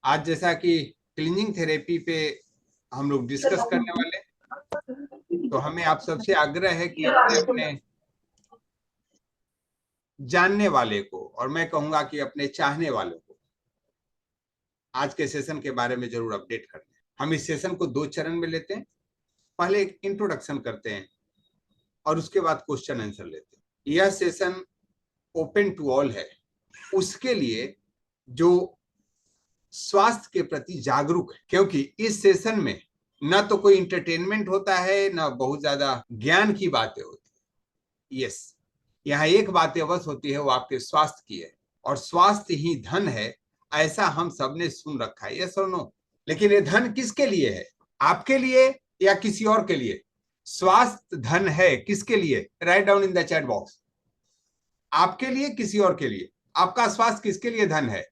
आज जैसा कि क्लीनिंग थेरेपी पे हम लोग डिस्कस करने वाले, तो हमें आप सबसे आग्रह है कि अपने अपने जानने वाले को, और मैं कहूंगा कि अपने चाहने वालों को आज के सेशन के बारे में जरूर अपडेट कर दें। हम इस सेशन को 2 चरण में लेते हैं। पहले एक इंट्रोडक्शन करते हैं और उसके बाद क्वेश्चन आंसर लेते हैं। यह सेशन ओपन टू ऑल है, उसके लिए जो स्वास्थ्य के प्रति जागरूक है, क्योंकि इस सेशन में न तो कोई इंटरटेनमेंट होता है, न बहुत ज्यादा ज्ञान की बातें होती है। यस, यहाँ एक बात अवश्य होती है, वो आपके स्वास्थ्य की है, और स्वास्थ्य ही धन है, ऐसा हम सबने सुन रखा है। यस और नो? लेकिन ये धन किसके लिए है? आपके लिए या किसी और के लिए? स्वास्थ्य धन है किसके लिए? Write down in the chat box. आपके लिए, किसी और के लिए? आपका स्वास्थ्य किसके लिए धन है?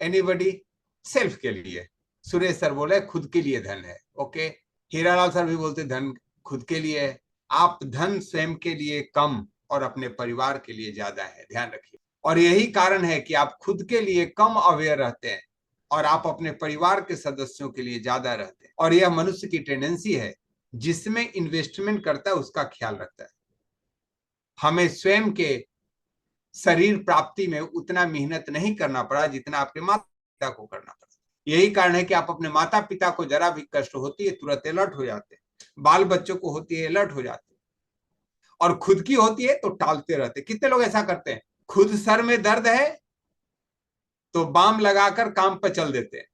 एनीबडी? सेल्फ के लिए। सुरेश सर बोले खुद के लिए धन है। ओके, हीरालाल सर भी बोलते धन खुद के लिए है। आप धन स्वयं के लिए कम और अपने परिवार के लिए ज्यादा है, ध्यान रखिए। और यही कारण है कि आप खुद के लिए कम अवेयर रहते हैं और आप अपने परिवार के सदस्यों के लिए ज्यादा रहते हैं। और यह मनुष्य की टेंडेंसी है, जिसमें इन्वेस्टमेंट करता है उसका ख्याल रखता है। हमें स्वयं के शरीर प्राप्ति में उतना मेहनत नहीं करना पड़ा जितना आपके माता पिता को करना पड़ा। यही कारण है कि आप अपने माता पिता को जरा भी कष्ट होती है तुरंत अलर्ट हो जाते हैं, बाल बच्चों को होती है अलर्ट हो जाते हैं, और खुद की होती है तो टालते रहते। कितने लोग ऐसा करते हैं? खुद सर में दर्द है तो बाम लगाकर काम पर चल देते हैं,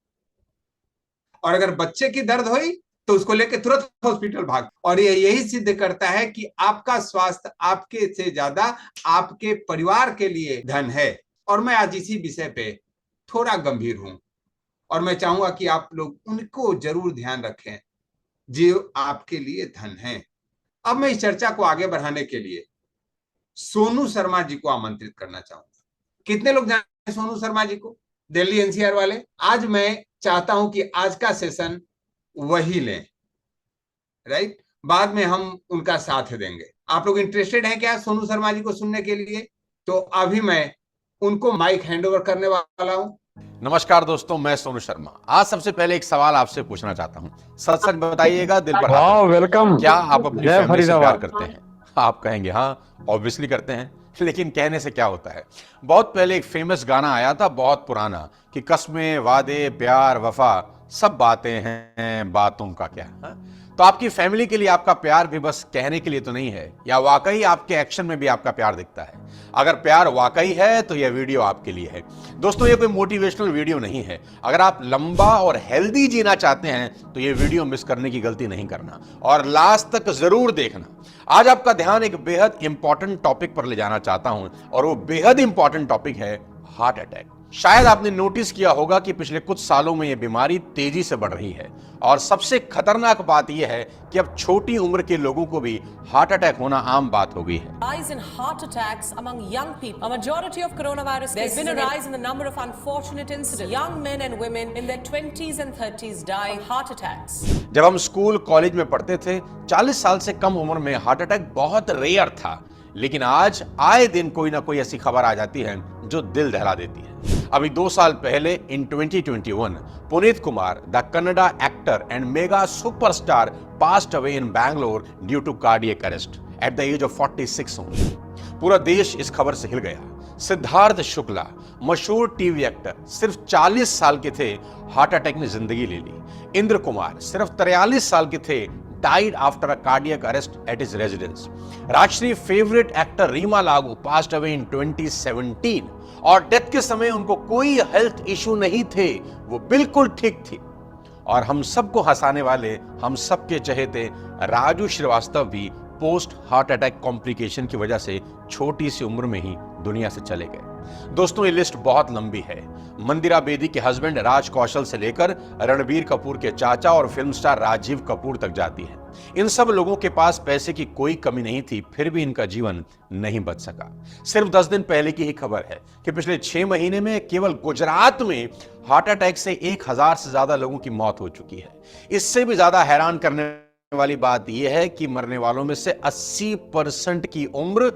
और अगर बच्चे की दर्द हुई तो उसको लेकर तुरंत हॉस्पिटल भाग। और ये यही सिद्ध करता है कि आपका स्वास्थ्य आपके से ज्यादा आपके परिवार के लिए धन है। और मैं आज इसी विषय पे थोड़ा गंभीर हूं, और मैं चाहूंगा कि आप लोग उनको जरूर ध्यान रखें जो आपके लिए धन है। अब मैं इस चर्चा को आगे बढ़ाने के लिए सोनू शर्मा जी को आमंत्रित करना चाहूंगा। कितने लोग जानते हैं सोनू शर्मा जी को? दिल्ली एनसीआर वाले। आज मैं चाहता हूं कि आज का सेशन वही लें, राइट? बाद में हम उनका साथ देंगे। आप लोग इंटरेस्टेड हैं क्या सोनू शर्मा जी को सुनने के लिए? तो अभी मैं उनको माइक हैंडओवर करने वाला हूं। नमस्कार दोस्तों, मैं सोनू शर्मा। आज सबसे पहले एक सवाल आपसे पूछना चाहता हूं। सच सच बताइएगा, दिल पर हाथ रखें। वेलकम। क्या आप अपनी जय फैमिली से प्यार फरीदाबाद। करते हैं? आप कहेंगे हाँ, ऑब्वियसली करते हैं। लेकिन कहने से क्या होता है? बहुत पहले एक फेमस गाना आया था, बहुत पुराना, कि कस्में, वादे, प्यार, वफा सब बातें हैं, बातों का क्या। हाँ? तो आपकी फैमिली के लिए आपका प्यार भी बस कहने के लिए तो नहीं है, या वाकई आपके एक्शन में भी आपका प्यार दिखता है? अगर प्यार वाकई है तो यह वीडियो आपके लिए है। दोस्तों, ये कोई मोटिवेशनल वीडियो नहीं है। अगर आप लंबा और हेल्दी जीना चाहते हैं तो यह वीडियो मिस करने की गलती नहीं करना, और लास्ट तक जरूर देखना। आज आपका ध्यान एक बेहद इंपॉर्टेंट टॉपिक पर ले जाना चाहता हूं, और वो बेहद इंपॉर्टेंट टॉपिक है हार्ट अटैक। शायद आपने नोटिस किया होगा कि पिछले कुछ सालों में यह बीमारी तेजी से बढ़ रही है, और सबसे खतरनाक बात यह है कि अब छोटी उम्र के लोगों को भी हार्ट अटैक होना आम बात हो गई है। Rise in heart attacks among young people. A majority of coronavirus cases. There's been a rise in the number of unfortunate incidents. Young men and women in their 20s and 30s die of heart attacks. जब हम school college में पढ़ते थे, 40 साल से कम उम्र में heart attack बहुत रेयर था, लेकिन आज आए दिन कोई ना कोई ऐसी खबर आ जाती है जो दिल दहला देती है। अभी 2 साल पहले इन 2021 Puneet Kumar, the Kannada actor and mega superstar, passed away in Bangalore due to cardiac arrest at the age of 46 only. पूरा देश इस खबर से हिल गया। सिद्धार्थ शुक्ला, मशहूर टीवी एक्टर, सिर्फ 40 साल के थे, हार्ट अटैक ने जिंदगी ले ली। इंद्र कुमार सिर्फ 43 साल के थे, died after a cardiac arrest at his residence. Rajshri favourite actor Reema Lagoo passed away in 2017, और डेथ के समय उनको कोई हेल्थ इशू नहीं थे, वो बिल्कुल ठीक थी। और हम सबको हंसाने वाले, हम सबके चहेते राजू श्रीवास्तव भी पोस्ट हार्ट अटैक कॉम्प्लिकेशन की वजह से छोटी सी उम्र में ही दुनिया से चले गए। दोस्तों, ये लिस्ट बहुत लंबी है। मंदिरा बेदी के हस्बैंड राज कौशल से लेकर रणबीर कपूर के चाचा और फिल्म स्टार राजीव कपूर तक जाती है। इन सब लोगों के पास पैसे की कोई कमी नहीं थी, फिर भी इनका जीवन नहीं बच सका। सिर्फ 10 दिन पहले की ही खबर है कि पिछले 6 महीने में केवल गुजरात में हार्ट अटैक से 1000 से ज्यादा लोगों की मौत हो चुकी है। इससे भी ज्यादा हैरान करने वाली बात यह है कि मरने वालों में से 80% की उम्र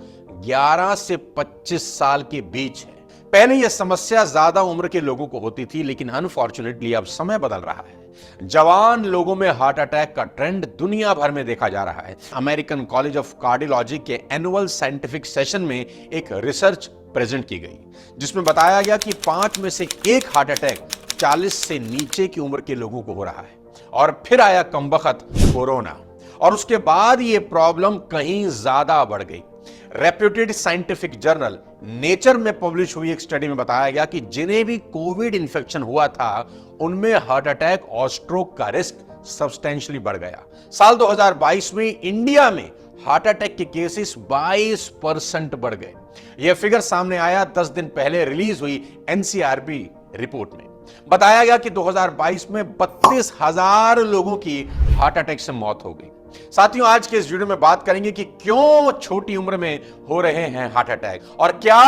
11 से 25 साल के बीच है। पहले यह समस्या ज्यादा उम्र के लोगों को होती थी, लेकिन अनफॉर्चुनेटली अब समय बदल रहा है। जवान लोगों में हार्ट अटैक का ट्रेंड दुनिया भर में देखा जा रहा है। अमेरिकन कॉलेज ऑफ कार्डियोलॉजी के एनुअल साइंटिफिक सेशन में एक रिसर्च प्रेजेंट की गई, जिसमें बताया गया कि 5 में से 1 हार्ट अटैक 40 से नीचे की उम्र के लोगों को हो रहा है। और फिर आया कमबख्त कोरोना, और उसके बाद ये प्रॉब्लम कहीं ज्यादा बढ़ गई। रेप्यूटेड साइंटिफिक जर्नल नेचर में पब्लिश हुई एक स्टडी में बताया गया कि जिन्हें भी कोविड इंफेक्शन हुआ था, उनमें हार्ट अटैक और स्ट्रोक का रिस्क सब्सटेंशियली बढ़ गया। साल 2022 में इंडिया में हार्ट अटैक के केसेस 22% बढ़ गए। यह फिगर सामने आया 10 दिन पहले रिलीज हुई एनसीआरबी रिपोर्ट में। बताया गया कि 2022 में 32,000 लोगों की हार्ट अटैक से मौत हो गई। साथियों, आज के इस वीडियो में बात करेंगे कि क्यों छोटी उम्र में हो रहे हैं हार्ट अटैक, और क्या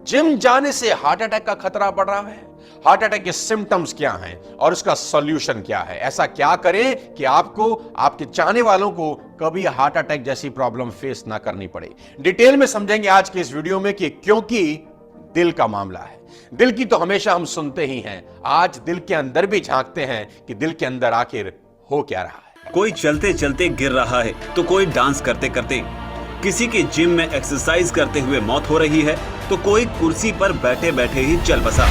जिम जाने से हार्ट अटैक का खतरा बढ़ रहा है। हार्ट अटैक के सिम्टम्स क्या हैं और इसका सॉल्यूशन क्या है। ऐसा क्या करें कि आपको, आपके चाहने वालों को कभी हार्ट अटैक जैसी प्रॉब्लम फेस ना करनी पड़े। डिटेल में समझेंगे आज के इस वीडियो में कि क्योंकि दिल का मामला है। दिल की तो हमेशा हम सुनते ही हैं, आज दिल के अंदर भी झांकते हैं कि दिल के अंदर आखिर हो क्या रहा है। कोई चलते चलते गिर रहा है तो कोई डांस करते करते, किसी की जिम में एक्सरसाइज करते हुए मौत हो रही है तो कोई कुर्सी पर बैठे बैठे ही चल बसा।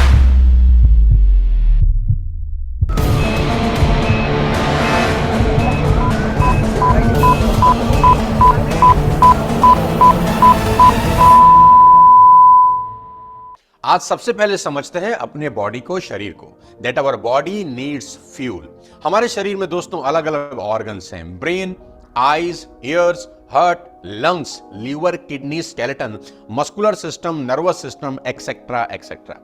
आज सबसे पहले समझते हैं अपने बॉडी को, शरीर को। That our body needs fuel. हमारे शरीर में दोस्तों अलग अलग ऑर्गन्स हैं। Brain, eyes, ears, heart, lungs, liver, kidney, skeleton, muscular system, nervous system, etcetera etcetera.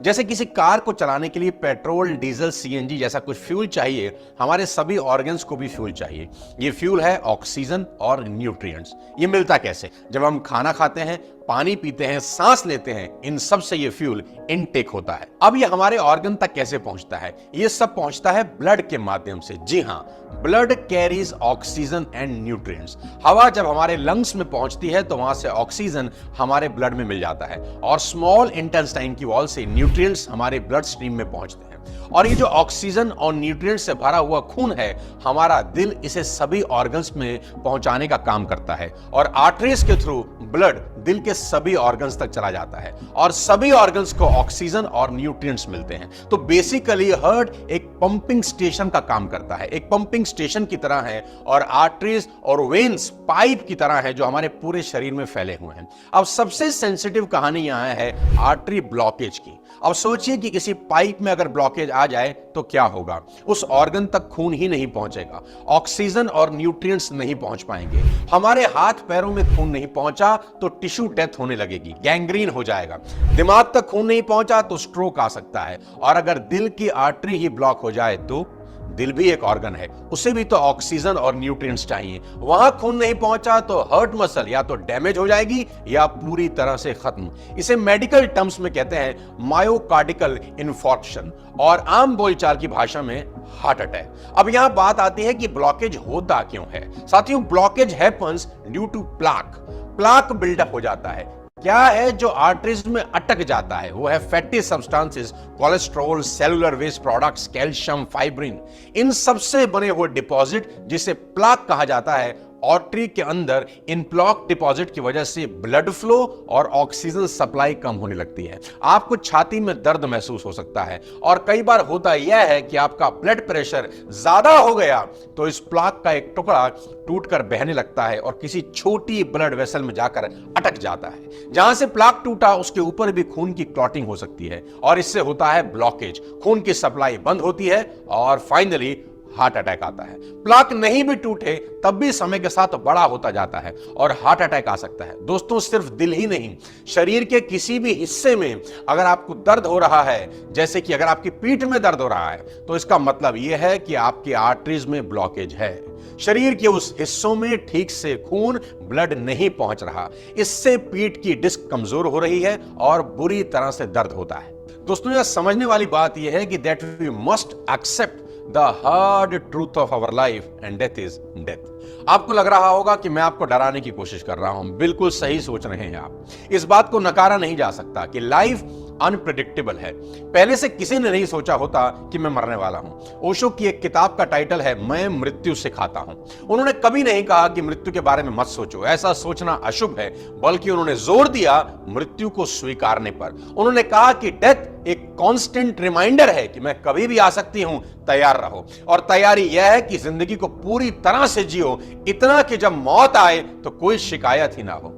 जैसे किसी कार को चलाने के लिए पेट्रोल, डीजल, सीएनजी जैसा कुछ फ्यूल चाहिए, हमारे सभी ऑर्गन्स को भी फ्यूल चाहिए। ये फ्यूल है ऑक्सीजन और न्यूट्रिएंट्स। ये मिलता कैसे? जब हम खाना खाते हैं, पानी पीते हैं, सांस लेते हैं, इन सब से ये फ्यूल इनटेक होता है। अब ये हमारे ऑर्गन तक कैसे पहुंचता है? ये सब पहुंचता है ब्लड के माध्यम से। जी हां, blood carries oxygen and nutrients. हवा जब हमारे लंग्स में पहुंचती है तो वहां से ऑक्सीजन हमारे ब्लड में मिल जाता है, और स्मॉल इंटेस्टाइन की वॉल से न्यूट्रिएंट्स हमारे ब्लड स्ट्रीम में पहुंचते हैं। और ये जो ऑक्सीजन और न्यूट्रिएंट्स से भरा हुआ खून है, हमारा दिल इसे सभी ऑर्गन्स में पहुंचाने का काम करता है, और आर्टरीज के थ्रू ब्लड दिल के सभी ऑर्गन्स तक चला जाता है, और सभी ऑर्गन्स को ऑक्सीजन और न्यूट्रिएंट्स मिलते हैं। तो बेसिकली हार्ट एक पंपिंग स्टेशन का काम करता है, एक पंपिंग स्टेशन की तरह है, और आर्टरीज और वेन्स पाइप की तरह है जो हमारे पूरे शरीर में फैले हुए हैं। अब सबसे सेंसिटिव कहानी यहां है आर्टरी ब्लॉकेज की। अब सोचिए कि किसी पाइप में अगर ब्लॉकेज आ जाए तो क्या होगा? उस ऑर्गन तक खून ही नहीं पहुंचेगा, ऑक्सीजन और न्यूट्रिएंट्स नहीं पहुंच पाएंगे। हमारे हाथ पैरों में खून नहीं पहुंचा तो टिश्यू डेथ होने लगेगी, गैंग्रीन हो जाएगा। दिमाग तक खून नहीं पहुंचा तो स्ट्रोक आ सकता है, और अगर दिल की आर्टरी ही ब्लॉक हो जाए तो, दिल भी एक ऑर्गन है, उसे भी तो ऑक्सीजन और न्यूट्रिएंट्स चाहिए। वहां खून नहीं पहुंचा तो हार्ट मसल या तो डैमेज हो जाएगी या पूरी तरह से खत्म। इसे मेडिकल टर्म्स में कहते हैं मायोकार्डिकल इन्फॉर्क्शन, और आम बोलचाल की भाषा में हार्ट अटैक। अब यहां बात आती है कि ब्लॉकेज होता क्यों है। साथियों, blockage happens due to plaque buildup हो जाता है। क्या है जो आर्टरीज में अटक जाता है? वो है fatty substances, cholesterol, cellular waste products, calcium, fibrin, इन सब से बने हुए डिपॉजिट जिसे प्लाक कहा जाता है। आर्टरी के अंदर इन प्लाक डिपॉजिट की वजह से ब्लड फ्लो और ऑक्सीजन सप्लाई कम होने लगती है। आपको छाती में दर्द महसूस हो सकता है, और कई बार होता यह है कि आपका ब्लड प्रेशर ज्यादा हो गया तो इस प्लाक का एक टुकड़ा टूटकर बहने लगता है और किसी छोटी ब्लड वेसल में जाकर अटक जाता है। जहां से प्लाक टूटा उसके ऊपर भी खून की क्लॉटिंग हो सकती है, और इससे होता है ब्लॉकेज। खून की सप्लाई बंद होती है और फाइनली हार्ट अटैक आता है। प्लाक नहीं भी टूटे तब भी समय के साथ बड़ा होता जाता है और हार्ट अटैक आ सकता है। दोस्तों, सिर्फ दिल ही नहीं, शरीर के किसी भी हिस्से में अगर आपको दर्द हो रहा है, जैसे कि अगर आपकी पीठ में दर्द हो रहा है, तो इसका मतलब यह है कि आपकी आर्टरीज में ब्लॉकेज है। शरीर के उस हिस्सों में ठीक से खून, ब्लड नहीं पहुंच रहा। इससे पीठ की डिस्क कमजोर हो रही है और बुरी तरह से दर्द होता है। दोस्तों, यह समझने वाली बात यह है कि that we must accept the hard truth of our life and death is death. आपको लग रहा होगा कि मैं आपको डराने की कोशिश कर रहा हूं। बिल्कुल सही सोच रहे हैं आप। इस बात को नकारा नहीं जा सकता कि लाइफ अनप्रेडिक्टेबल है। पहले से किसी ने नहीं सोचा होता कि मैं मरने वाला हूं। ओशो की एक किताब का टाइटल है मैं मृत्यु सिखाता हूं। उन्होंने कभी नहीं कहा कि मृत्यु के बारे में मत सोचो, ऐसा सोचना अशुभ है, बल्कि उन्होंने जोर दिया मृत्यु को स्वीकारने पर। उन्होंने कहा कि डेथ एक कांस्टेंट रिमाइंडर है कि मैं कभी भी आ सकती हूं, तैयार रहो। और तैयारी यह है कि जिंदगी को पूरी तरह से जियो, इतना कि जब मौत आए तो कोई शिकायत ही ना हो।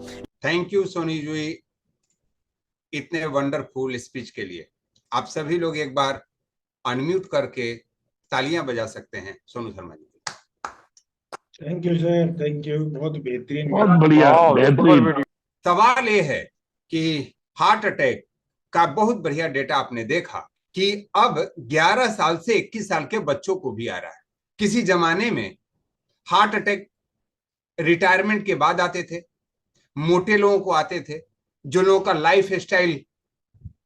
थैंक यू सोनी जी इतने वंडरफुल स्पीच के लिए। आप सभी लोग एक बार अनम्यूट करके तालियां बजा सकते हैं Sonu Sharma ji. Thank you sir, thank you, बहुत बेहतरीन, बहुत बढ़िया, बेहतरीन। सवाल ये है कि हार्ट अटैक का बहुत बढ़िया डेटा आपने देखा कि अब 11 साल से 21 साल के बच्चों को भी आ रहा है। किसी जमाने में हार्ट अटैक रिटायरमेंट के बाद आते थे, मोटे लोगों को आते थे, जो लोगों का लाइफ स्टाइल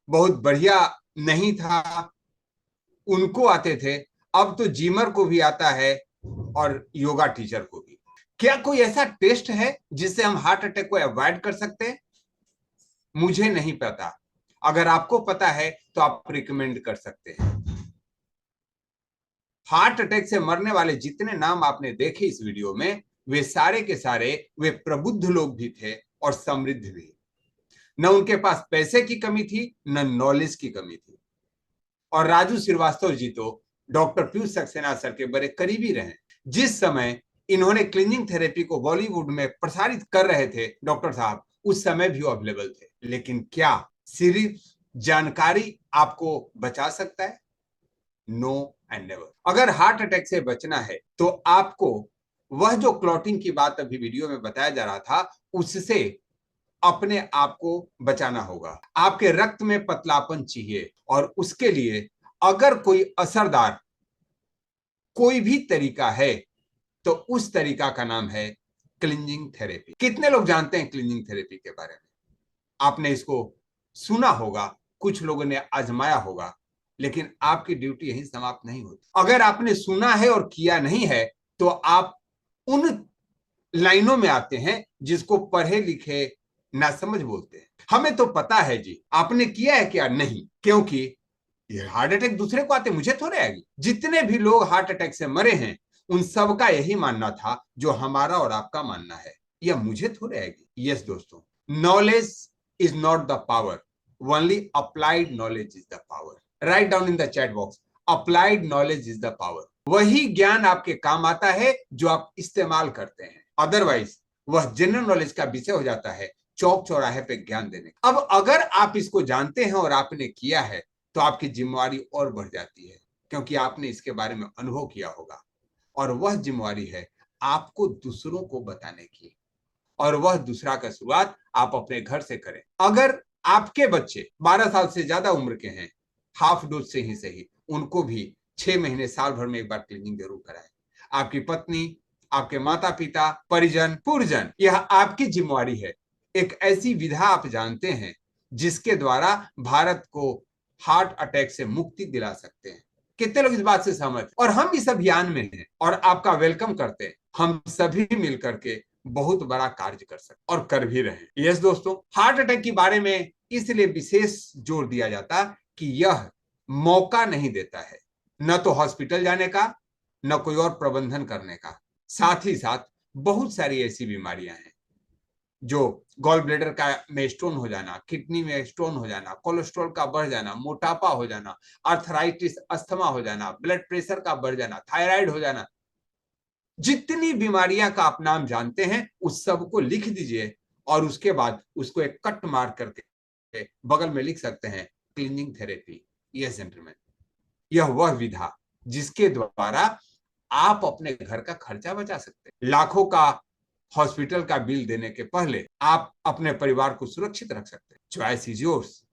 बहुत बढ़िया नहीं था उनको आते थे। अब तो जिमर को भी आता है और योगा टीचर को भी। क्या कोई ऐसा टेस्ट है जिससे हम हार्ट अटैक को अवॉइड कर सकते हैं? मुझे नहीं पता। अगर आपको पता है तो आप रिकमेंड कर सकते हैं। हार्ट अटैक से मरने वाले जितने नाम आपने देखे इस वीडियो में, वे सारे के सारे वे प्रबुद्ध लोग भी थे और समृद्ध भी। न उनके पास पैसे की कमी थी, न नॉलेज की कमी थी। और राजू श्रीवास्तव जी तो डॉक्टर पीयूष सक्सेना सर के बड़े करीबी रहे। जिस समय इन्होंने क्लीनिंग थेरेपी को बॉलीवुड में प्रसारित कर रहे थे डॉक्टर साहब, उस समय भी वो अवेलेबल थे। लेकिन क्या सिर्फ जानकारी आपको बचा सकता है? No and never. अगर हार्ट अटैक से बचना है तो आपको वह जो क्लॉटिंग की बात अभी वीडियो में बताया जा रहा था, उससे अपने आप को बचाना होगा। आपके रक्त में पतलापन चाहिए और उसके लिए अगर कोई असरदार कोई भी तरीका है तो उस तरीका का नाम है क्लींजिंग थेरेपी। कितने लोग जानते हैं क्लींजिंग थेरेपी के बारे में? आपने इसको सुना होगा, कुछ लोगों ने आजमाया होगा, लेकिन आपकी ड्यूटी यहीं समाप्त नहीं होती। अगर आपने सुना है और किया नहीं है तो आप उन लाइनों में आते हैं जिसको पढ़े लिखे ना समझ बोलते हैं। हमें तो पता है जी, आपने किया है क्या? नहीं, क्योंकि ये हार्ट अटैक दूसरे को आते, मुझे थोड़े आएगी। जितने भी लोग हार्ट अटैक से मरे हैं उन सबका यही मानना था जो हमारा और आपका मानना है, यह मुझे थोड़े आएगी। यस दोस्तों, knowledge is not the power, only applied knowledge is the power. Write down in the chat box, applied knowledge is the power. वही ज्ञान आपके काम आता है जो आप इस्तेमाल करते हैं, अदरवाइज वह जनरल नॉलेज का विषय हो जाता है चौक चौराहे पे ज्ञान देने। अब अगर आप इसको जानते हैं और आपने किया है तो आपकी जिम्मेवारी और बढ़ जाती है, क्योंकि आपने इसके बारे में अनुभव किया होगा। और वह जिम्मेवारी है आपको दूसरों को बताने की, और वह दूसरा का शुरुआत आप अपने घर से करें। अगर आपके बच्चे 12 साल से ज्यादा उम्र के हैं, हाफ डोज से ही सही, उनको भी 6 महीने साल भर में एक बार क्लीनिंग जरूर कराएं। आपकी पत्नी, आपके माता पिता, परिजन, पुरजन, यह आपकी जिम्मेवारी है। एक ऐसी विधा आप जानते हैं जिसके द्वारा भारत को हार्ट अटैक से मुक्ति दिला सकते हैं। कितने लोग इस बात से सहमत? और हम इस अभियान में हैं और आपका वेलकम करते हैं। हम सभी मिलकर के बहुत बड़ा कार्य कर सकते और कर भी रहे। यस दोस्तों, हार्ट अटैक के बारे में इसलिए विशेष जोर दिया जाता कि यह मौका नहीं देता है न तो हॉस्पिटल जाने का, न कोई और प्रबंधन करने का। साथ ही साथ बहुत सारी ऐसी बीमारियां हैं जो गॉल ब्लैडर का में स्टोन हो जाना, किडनी में स्टोन हो जाना, कोलेस्ट्रॉल का बढ़ जाना, मोटापा हो जाना, आर्थराइटिस, अस्थमा हो जाना, ब्लड प्रेशर का बढ़ जाना, थायराइड हो जाना, जितनी बीमारियां का आप नाम जानते हैं उस सब को लिख दीजिए और उसके बाद उसको एक कट मार करके बगल में लिख सकते हैं क्लीनिंग थेरेपी। यस जेंटलमैन, यह वह विधा जिसके द्वारा आप अपने घर का खर्चा बचा सकते हैं। लाखों का हॉस्पिटल का बिल देने के पहले आप अपने परिवार को सुरक्षित रख सकते हैं। Choice is yours.